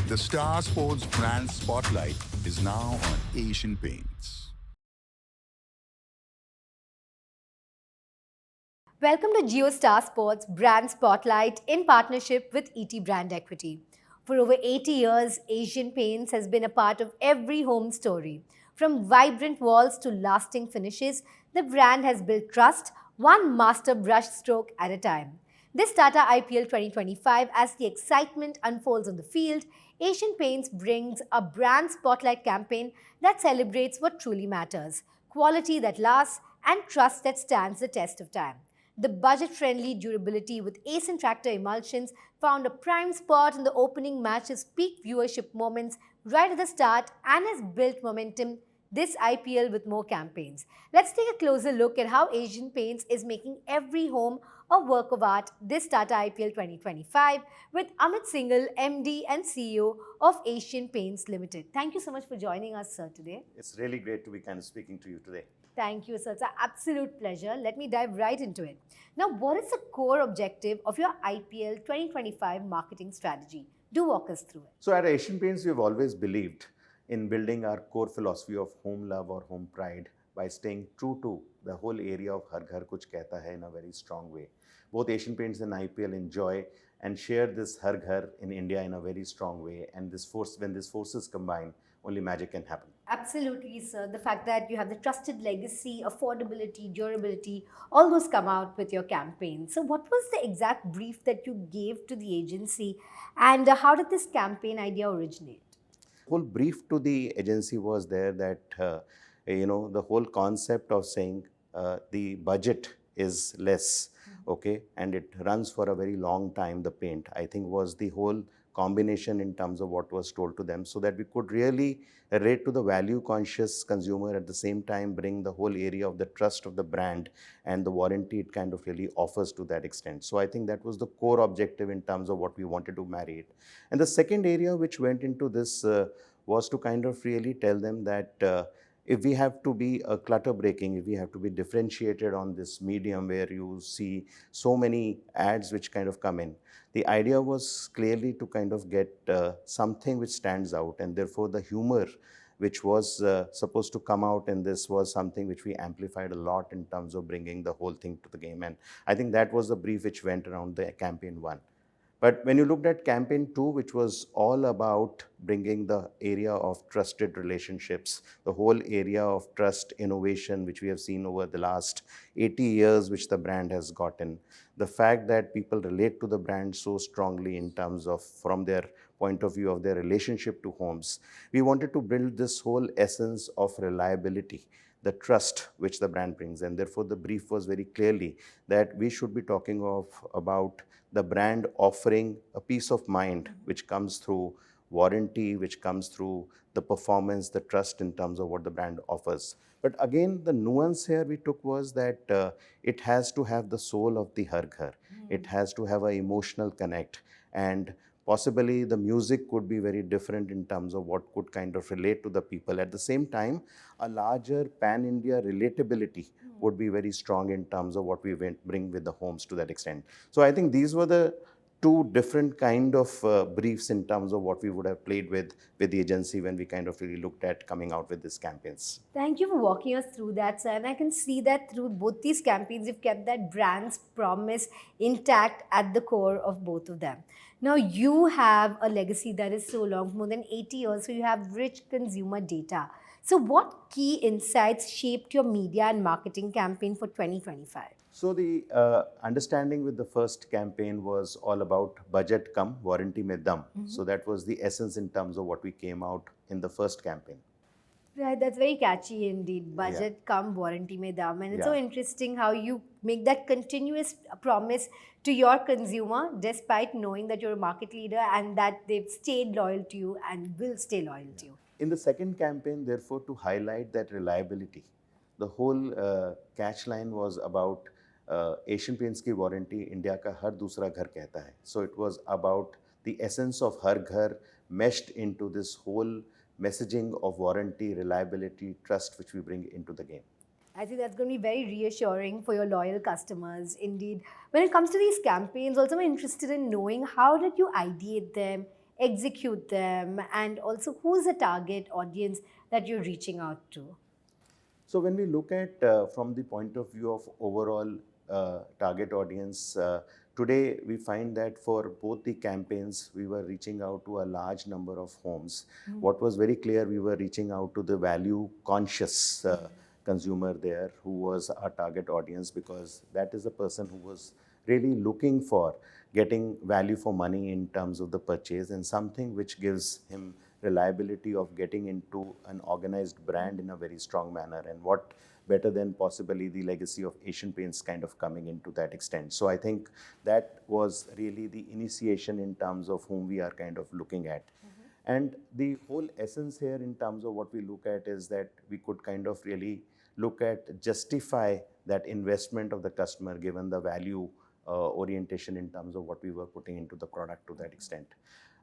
The Star Sports Brand Spotlight is now on Asian Paints. Welcome to JioStar Sports Brand Spotlight in partnership with ETBrandEquity. For over 80 years, Asian Paints has been a part of every home story. From vibrant walls to lasting finishes, the brand has built trust, one master brush stroke at a time. This Tata IPL 2025, as the excitement unfolds on the field, Asian Paints brings a brand spotlight campaign that celebrates what truly matters: quality that lasts and trust that stands the test of time. The budget-friendly durability with Ace Tractor Emulsions found a prime spot in the opening match's peak viewership moments right at the start and has built momentum this IPL with more campaigns. Let's take a closer look at how Asian Paints is making every home a work of art this Tata IPL 2025 with Amit Syngle, MD and CEO of Asian Paints Limited. Thank you so much for joining us, sir, today. It's really great to be kind of speaking to you today. Thank you, sir. It's an absolute pleasure. Let me dive right into it. Now, what is the core objective of your IPL 2025 marketing strategy? Do walk us through it. So at Asian Paints, we've always believed in building our core philosophy of home love or home pride by staying true to the whole area of Har Ghar Kuch Kehta Hai in a very strong way. Both Asian Paints and IPL enjoy and share this Har Ghar in India in a very strong way. And when these forces combine, only magic can happen. Absolutely, sir. The fact that you have the trusted legacy, affordability, durability, all those come out with your campaign. So what was the exact brief that you gave to the agency, and how did this campaign idea originate? Whole brief to the agency was there that, the whole concept of saying the budget is less, okay, and it runs for a very long time, the paint, I think was the whole combination in terms of what was told to them, so that we could really relate to the value conscious consumer, at the same time bring the whole area of the trust of the brand and the warranty it kind of really offers to that extent. So I think that was the core objective in terms of what we wanted to marry it. And the second area which went into this was to kind of really tell them that if we have to be a clutter breaking, if we have to be differentiated on this medium where you see so many ads which kind of come in, the idea was clearly to kind of get something which stands out, and therefore the humor which was supposed to come out in this was something which we amplified a lot in terms of bringing the whole thing to the game. And I think that was the brief which went around the campaign 1. But when you looked at campaign 2, which was all about bringing the area of trusted relationships, the whole area of trust innovation, which we have seen over the last 80 years, which the brand has gotten, the fact that people relate to the brand so strongly in terms of from their point of view of their relationship to homes, we wanted to build this whole essence of reliability, the trust which the brand brings. And therefore the brief was very clearly that we should be talking about the brand offering a peace of mind which comes through warranty, which comes through the performance, the trust in terms of what the brand offers. But again, the nuance here we took was that it has to have the soul of the Har Ghar. It has to have an emotional connect, and possibly the music could be very different in terms of what could kind of relate to the people. At the same time, a larger pan-India relatability would be very strong in terms of what we bring with the homes to that extent. So I think these were the two different kind of briefs in terms of what we would have played with the agency when we kind of really looked at coming out with these campaigns. Thank you for walking us through that, sir. And I can see that through both these campaigns, you've kept that brand's promise intact at the core of both of them. Now, you have a legacy that is so long, more than 80 years, so you have rich consumer data. So what key insights shaped your media and marketing campaign for 2025? So the understanding with the first campaign was all about budget come, warranty mein dum. So that was the essence in terms of what we came out in the first campaign. Right, that's very catchy indeed. Budget come, warranty mein dum. And it's so interesting how you make that continuous promise to your consumer despite knowing that you're a market leader and that they've stayed loyal to you and will stay loyal to you. In the second campaign, therefore, to highlight that reliability, the whole catch line was about Asian Paints की warranty India का हर दूसरा घर कहता है. So it was about the essence of Har Ghar meshed into this whole messaging of warranty, reliability, trust which we bring into the game. I think that's going to be very reassuring for your loyal customers. Indeed, when it comes to these campaigns, also I'm interested in knowing how did you ideate them, execute them, and also who's the target audience that you're reaching out to? So when we look at from the point of view of overall target audience, today we find that for both the campaigns, we were reaching out to a large number of homes. What was very clear, we were reaching out to the value conscious consumer there who was our target audience, because that is a person who was really looking for getting value for money in terms of the purchase, and something which gives him reliability of getting into an organized brand in a very strong manner. And what better than possibly the legacy of Asian Paints kind of coming into that extent. So I think that was really the initiation in terms of whom we are kind of looking at. And the whole essence here in terms of what we look at is that we could kind of really look at justify that investment of the customer given the value orientation in terms of what we were putting into the product to that extent.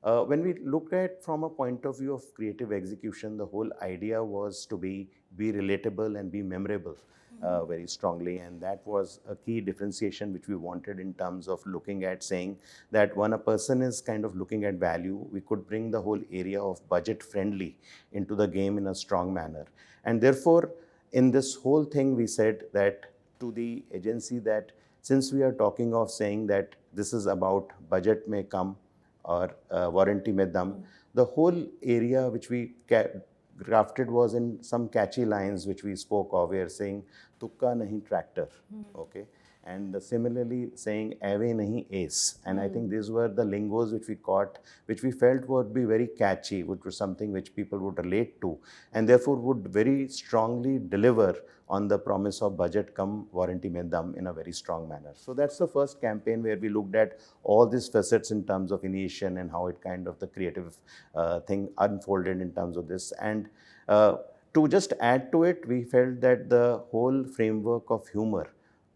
When we looked at from a point of view of creative execution, the whole idea was to be relatable and be memorable very strongly, and that was a key differentiation which we wanted in terms of looking at saying that when a person is kind of looking at value, we could bring the whole area of budget friendly into the game in a strong manner. And therefore, in this whole thing, we said that to the agency that since we are talking of saying that this is about budget may come or warranty mein dum, the whole area which we crafted was in some catchy lines which we spoke of. We are saying tukka nahi tractor, okay, and similarly saying away nahi ace. And I think these were the lingos which we caught, which we felt would be very catchy, which was something which people would relate to, and therefore would very strongly deliver on the promise of budget come warranty mein dum in a very strong manner. So that's the first campaign where we looked at all these facets in terms of initiation and how it kind of the creative thing unfolded in terms of this. And to just add to it, we felt that the whole framework of humor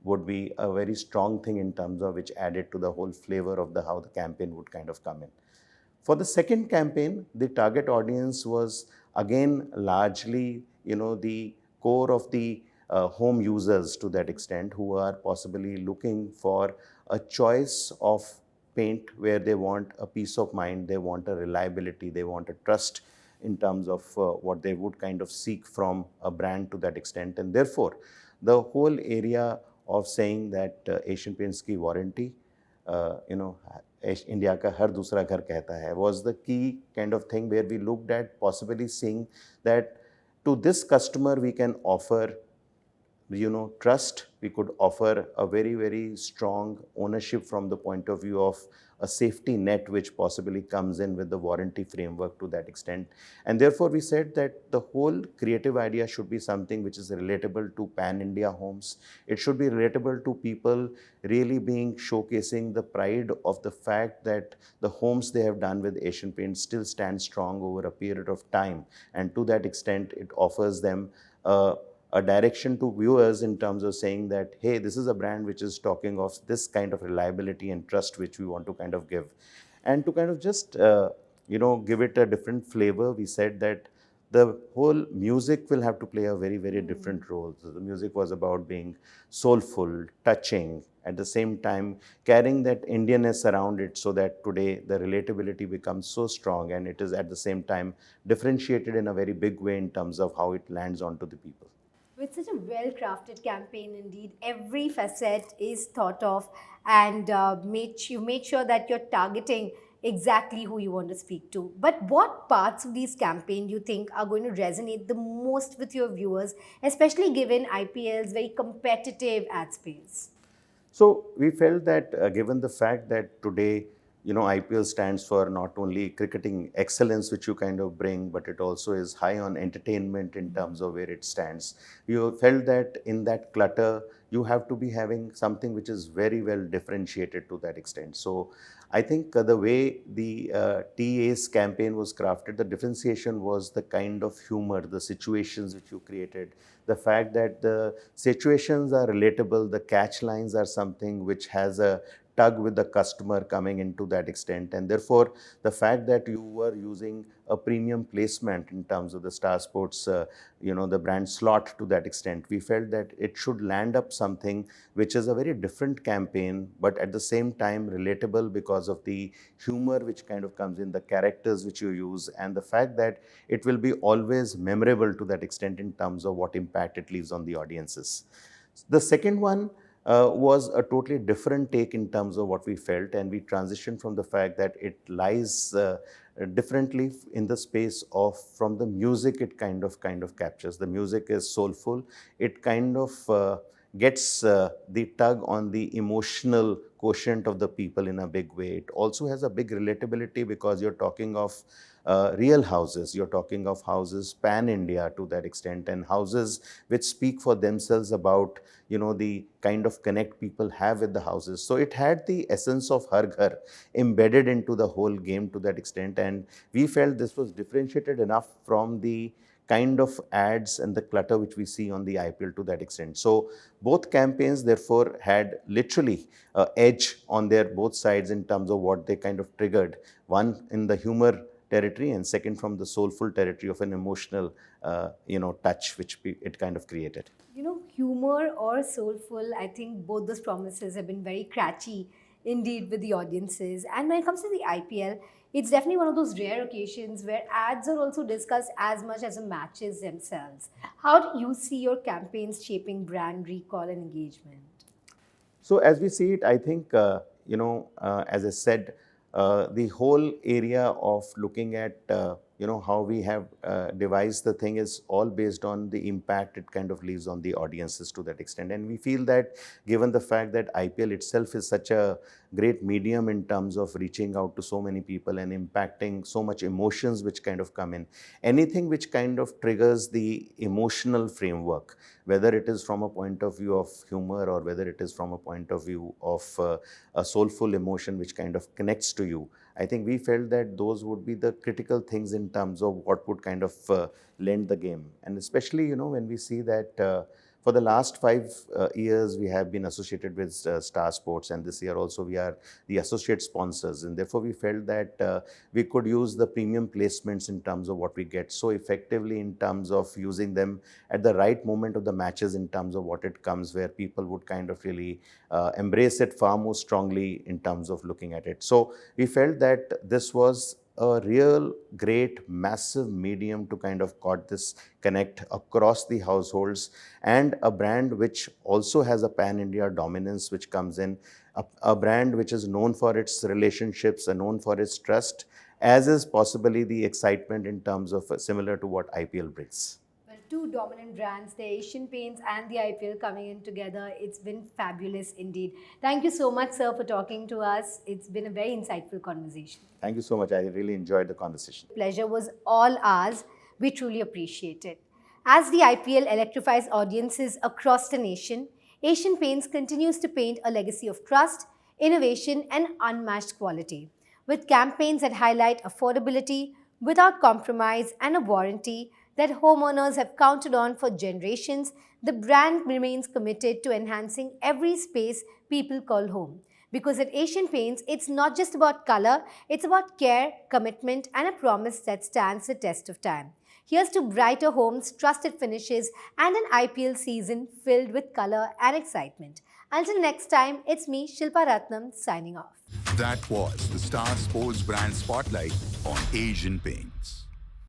would be a very strong thing in terms of which added to the whole flavor of the how the campaign would kind of come in. For the second campaign, the target audience was again largely, the core of the home users to that extent, who are possibly looking for a choice of paint where they want a peace of mind, they want a reliability, they want a trust in terms of what they would kind of seek from a brand to that extent. And therefore, the whole area of saying that Asian Paints की warranty, India का हर दूसरा घर कहता है, was the key kind of thing where we looked at possibly seeing that to this customer we can offer trust, we could offer a very, very strong ownership from the point of view of a safety net which possibly comes in with the warranty framework to that extent. And therefore, we said that the whole creative idea should be something which is relatable to pan-India homes. It should be relatable to people really being showcasing the pride of the fact that the homes they have done with Asian Paints still stand strong over a period of time. And to that extent, it offers them a direction to viewers in terms of saying that, hey, this is a brand which is talking of this kind of reliability and trust which we want to kind of give. And to kind of just, give it a different flavor, we said that the whole music will have to play a very, very different role. So the music was about being soulful, touching, at the same time carrying that Indianness around it, so that today the relatability becomes so strong and it is at the same time differentiated in a very big way in terms of how it lands onto the people. With such a well-crafted campaign, indeed, every facet is thought of, and you made sure that you're targeting exactly who you want to speak to. But what parts of these campaign do you think are going to resonate the most with your viewers, especially given IPL's very competitive ad space? So we felt that given the fact that today, IPL stands for not only cricketing excellence, which you kind of bring, but it also is high on entertainment in terms of where it stands. You felt that in that clutter, you have to be having something which is very well differentiated to that extent. So I think the way the TA's campaign was crafted, the differentiation was the kind of humor, the situations which you created, the fact that the situations are relatable, the catch lines are something which has a tug with the customer coming into that extent. And therefore, the fact that you were using a premium placement in terms of the Star Sports, the brand slot to that extent, we felt that it should land up something which is a very different campaign, but at the same time relatable because of the humor which kind of comes in, the characters which you use, and the fact that it will be always memorable to that extent in terms of what impact it leaves on the audiences. The second one was a totally different take in terms of what we felt, and we transitioned from the fact that it lies differently in the space of from the music it kind of captures. The music is soulful. It kind of gets the tug on the emotional quotient of the people in a big way. It also has a big relatability because you're talking of real houses. You're talking of houses pan-India to that extent, and houses which speak for themselves about, the kind of connect people have with the houses. So it had the essence of Har Ghar embedded into the whole game to that extent, and we felt this was differentiated enough from the kind of ads and the clutter which we see on the IPL to that extent. So both campaigns therefore had literally edge on their both sides in terms of what they kind of triggered. One in the humor territory, and second from the soulful territory of an emotional touch which it kind of created. Humor or soulful, I think both those promises have been very catchy indeed with the audiences. And when it comes to the IPL, it's definitely one of those rare occasions where ads are also discussed as much as the matches themselves. How do you see your campaigns shaping brand recall and engagement? So as we see it, I think, as I said, the whole area of looking at, how we have devised the thing is all based on the impact it kind of leaves on the audiences to that extent. And we feel that given the fact that IPL itself is such a great medium in terms of reaching out to so many people and impacting so much emotions which kind of come in, anything which kind of triggers the emotional framework, whether it is from a point of view of humor or whether it is from a point of view of a soulful emotion which kind of connects to you, I think we felt that those would be the critical things in terms of what would kind of lend the game. And especially, when we see that for the last 5 years, we have been associated with Star Sports, and this year also we are the associate sponsors. And therefore, we felt that we could use the premium placements in terms of what we get so effectively in terms of using them at the right moment of the matches in terms of what it comes, where people would kind of really embrace it far more strongly in terms of looking at it. So we felt that this was a real great massive medium to kind of got this connect across the households, and a brand which also has a pan-India dominance which comes in, a brand which is known for its relationships and known for its trust, as is possibly the excitement in terms of similar to what IPL brings. Two dominant brands, the Asian Paints and the IPL coming in together. It's been fabulous indeed. Thank you so much, sir, for talking to us. It's been a very insightful conversation. Thank you so much. I really enjoyed the conversation. Pleasure was all ours. We truly appreciate it. As the IPL electrifies audiences across the nation, Asian Paints continues to paint a legacy of trust, innovation, and unmatched quality. With campaigns that highlight affordability without compromise and a warranty that homeowners have counted on for generations, the brand remains committed to enhancing every space people call home. Because at Asian Paints, it's not just about color, it's about care, commitment, and a promise that stands the test of time. Here's to brighter homes, trusted finishes, and an IPL season filled with color and excitement. Until next time, it's me, Shilpa Rathnam, signing off. That was the Star Sports Brand Spotlight on Asian Paints.